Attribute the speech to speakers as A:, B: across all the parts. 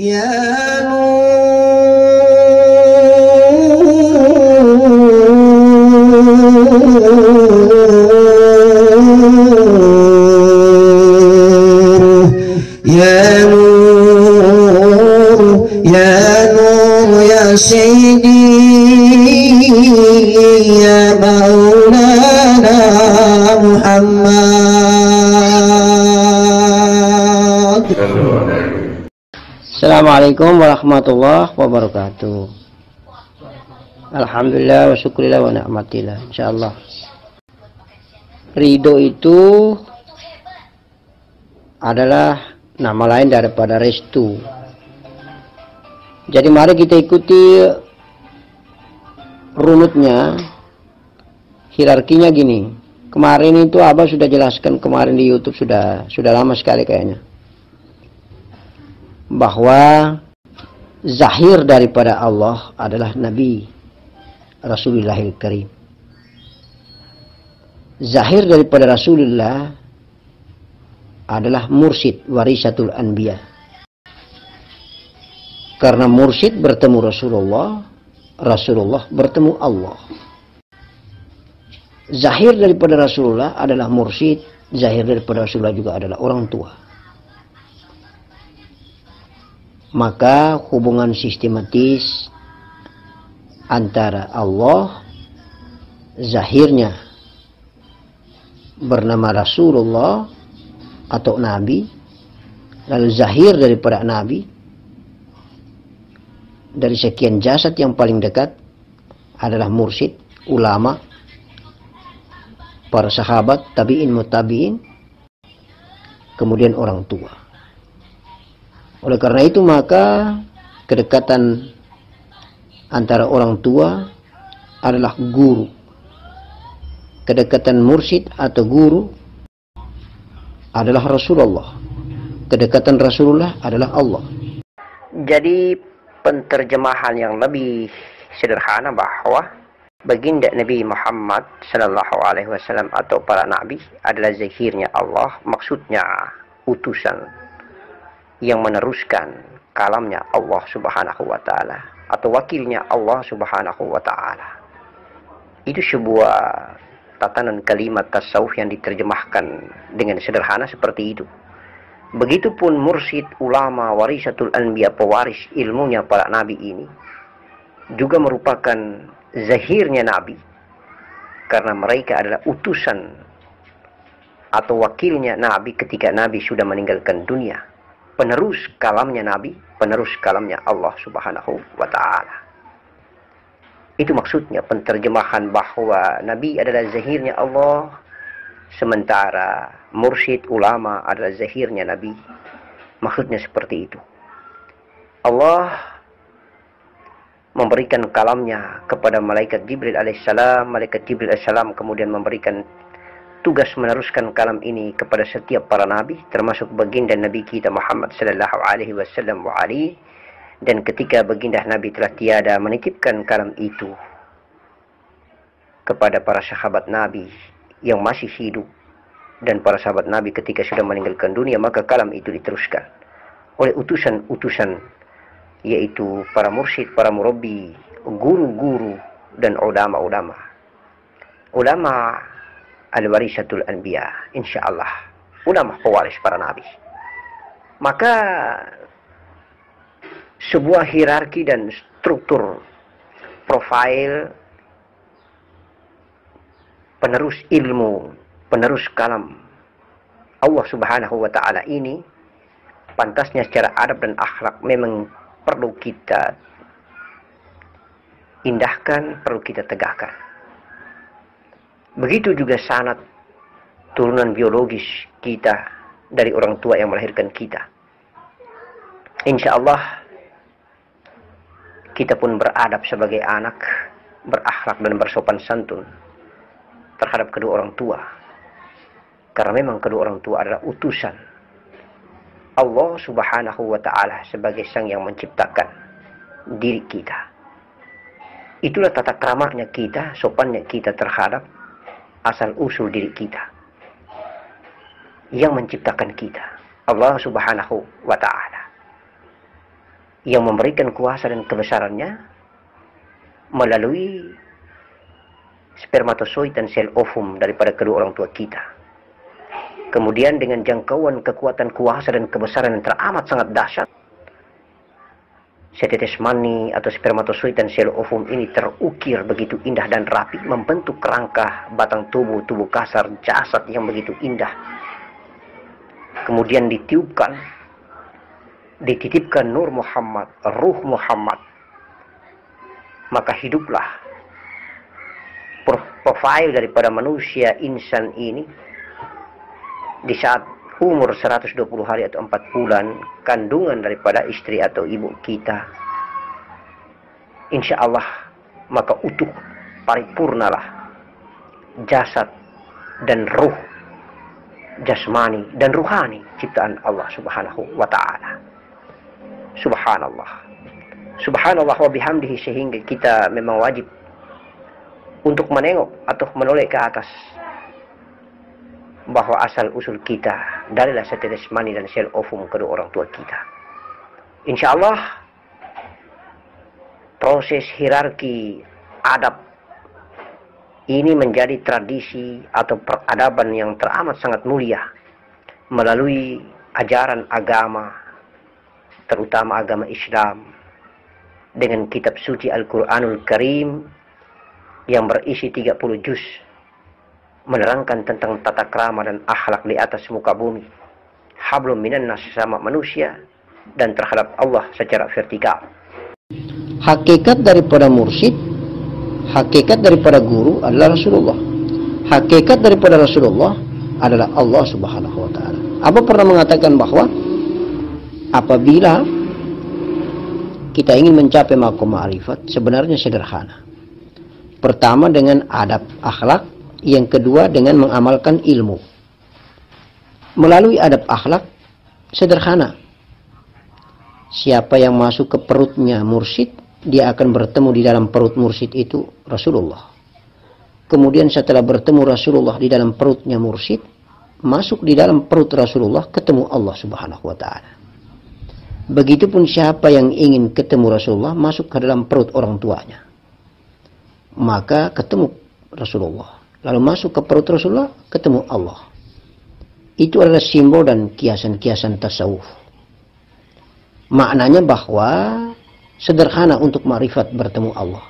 A: Ya Nur, ya Nur, ya Nur, ya Sayyidi, ya Maulana Muhammad.
B: Assalamualaikum warahmatullahi wabarakatuh. Alhamdulillah wa syukurillah wa ni'matillah. Insyaallah ridho itu adalah nama lain daripada restu. Jadi mari kita ikuti runutnya, hierarkinya gini. Kemarin itu Abah sudah jelaskan kemarin di YouTube, sudah lama sekali kayaknya, bahwa zahir daripada Allah adalah Nabi Rasulullahil Karim. Zahir daripada Rasulullah adalah mursyid warisatul anbiya. Karena mursyid bertemu Rasulullah, Rasulullah bertemu Allah. Zahir daripada Rasulullah adalah mursyid, zahir daripada Rasulullah juga adalah orang tua. Maka hubungan sistematis antara Allah zahirnya bernama Rasulullah atau Nabi, lalu zahir daripada Nabi dari sekian jasad yang paling dekat adalah mursyid, ulama, para sahabat, tabi'in, mutabi'in, kemudian orang tua. Oleh karena itu maka kedekatan antara orang tua adalah guru. Kedekatan mursyid atau guru adalah Rasulullah. Kedekatan Rasulullah adalah Allah. Jadi penterjemahan yang lebih sederhana bahwa baginda Nabi Muhammad sallallahu alaihi wasallam atau para nabi adalah zahirnya Allah, maksudnya utusan yang meneruskan kalamnya Allah subhanahu wa ta'ala atau wakilnya Allah subhanahu wa ta'ala. Itu sebuah tatanan kalimat tasawuf yang diterjemahkan dengan sederhana seperti itu. Begitupun mursyid, ulama, warisatul anbiya, pewaris ilmunya para nabi ini juga merupakan zahirnya nabi, karena mereka adalah utusan atau wakilnya nabi ketika nabi sudah meninggalkan dunia. Penerus kalamnya Nabi, penerus kalamnya Allah subhanahu wa ta'ala. Itu maksudnya penterjemahan bahwa Nabi adalah zahirnya Allah, sementara mursyid, ulama adalah zahirnya Nabi. Maksudnya seperti itu. Allah memberikan kalamnya kepada malaikat Jibril alaihissalam. Malaikat Jibril alaihissalam kemudian memberikan tugas meneruskan kalam ini kepada setiap para nabi, termasuk baginda Nabi kita Muhammad sallallahu alaihi wasallam wa ali. Dan ketika baginda Nabi telah tiada, menitipkan kalam itu kepada para sahabat Nabi yang masih hidup dan para sahabat Nabi ketika sudah meninggalkan dunia, maka kalam itu diteruskan oleh utusan-utusan, yaitu para mursyid, para murabbi, guru-guru dan ulama-ulama. Ulama al-warisatul anbiya, insyaallah, ulama pewaris para nabi. Maka sebuah hierarki dan struktur profil penerus ilmu, penerus kalam Allah subhanahu wa ta'ala ini, pantasnya secara adab dan akhlak memang perlu kita indahkan, perlu kita tegakkan. Begitu juga sanad turunan biologis kita dari orang tua yang melahirkan kita. Insya Allah kita pun beradab sebagai anak, berakhlak dan bersopan santun terhadap kedua orang tua. Karena memang kedua orang tua adalah utusan Allah subhanahu wa ta'ala sebagai sang yang menciptakan diri kita. Itulah tata keramanya kita, sopannya kita terhadap asal usul diri kita yang menciptakan kita, Allah subhanahu wa ta'ala. yang memberikan kuasa dan kebesarannya melalui spermatozoid dan sel ovum daripada kedua orang tua kita. Kemudian dengan jangkauan kekuatan kuasa dan kebesaran yang teramat sangat dahsyat, setetes mani atau spermatozoid dan sel ovum ini terukir begitu indah dan rapi, membentuk kerangka batang tubuh kasar jasad yang begitu indah. Kemudian dititipkan nur Muhammad, ruh Muhammad, maka hiduplah profil daripada manusia insan ini di saat umur 120 hari atau 4 bulan kandungan daripada istri atau ibu kita. Insya Allah maka utuh, paripurnalah jasad dan ruh, jasmani dan ruhani ciptaan Allah Subhanahu wa ta'ala. Subhanallah, subhanallah wa bihamdihi, sehingga kita memang wajib untuk menengok atau menoleh ke atas bahwa asal usul kita darilah setetes mani dan sel ovum kedua orang tua kita. Insya Allah proses hierarki adab ini menjadi tradisi atau peradaban yang teramat sangat mulia melalui ajaran agama, terutama agama Islam, dengan kitab suci Al-Quranul Karim yang berisi 30 juz menerangkan tentang tata krama dan akhlak di atas muka bumi, hablum minan nas, sesama manusia, dan terhadap Allah secara vertikal. Hakikat daripada mursyid, hakikat daripada guru adalah Rasulullah. Hakikat daripada Rasulullah adalah Allah Subhanahu wa ta'ala. Apa pernah mengatakan bahwa apabila kita ingin mencapai maqam ma'rifat, sebenarnya sederhana. Pertama dengan adab akhlak, yang kedua dengan mengamalkan ilmu. Melalui adab akhlak sederhana. Siapa yang masuk ke perutnya mursyid, dia akan bertemu di dalam perut mursyid itu Rasulullah. Kemudian setelah bertemu Rasulullah di dalam perutnya mursyid, masuk di dalam perut Rasulullah, ketemu Allah Subhanahu wa ta'ala. Begitupun siapa yang ingin ketemu Rasulullah, masuk ke dalam perut orang tuanya, maka ketemu Rasulullah. Lalu masuk ke perut Rasulullah, ketemu Allah. Itu adalah simbol dan kiasan-kiasan tasawuf. Maknanya bahwa sederhana untuk ma'rifat bertemu Allah.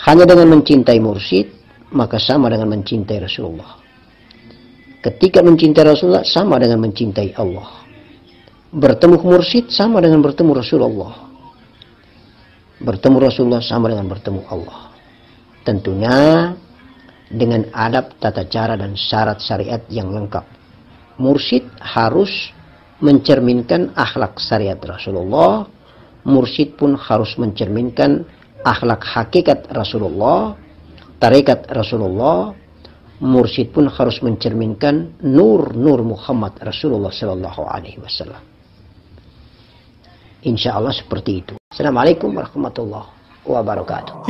B: Hanya dengan mencintai mursyid, maka sama dengan mencintai Rasulullah. Ketika mencintai Rasulullah, sama dengan mencintai Allah. Bertemu mursyid sama dengan bertemu Rasulullah. Bertemu Rasulullah sama dengan bertemu Allah. Tentunya dengan adab, tata cara, dan syarat syariat yang lengkap. Mursyid harus mencerminkan akhlak syariat Rasulullah. Mursyid pun harus mencerminkan akhlak hakikat Rasulullah, tarekat Rasulullah. Mursyid pun harus mencerminkan nur Muhammad Rasulullah sallallahu alaihi wasallam. Insya Allah seperti itu. Assalamualaikum warahmatullahi wabarakatuh.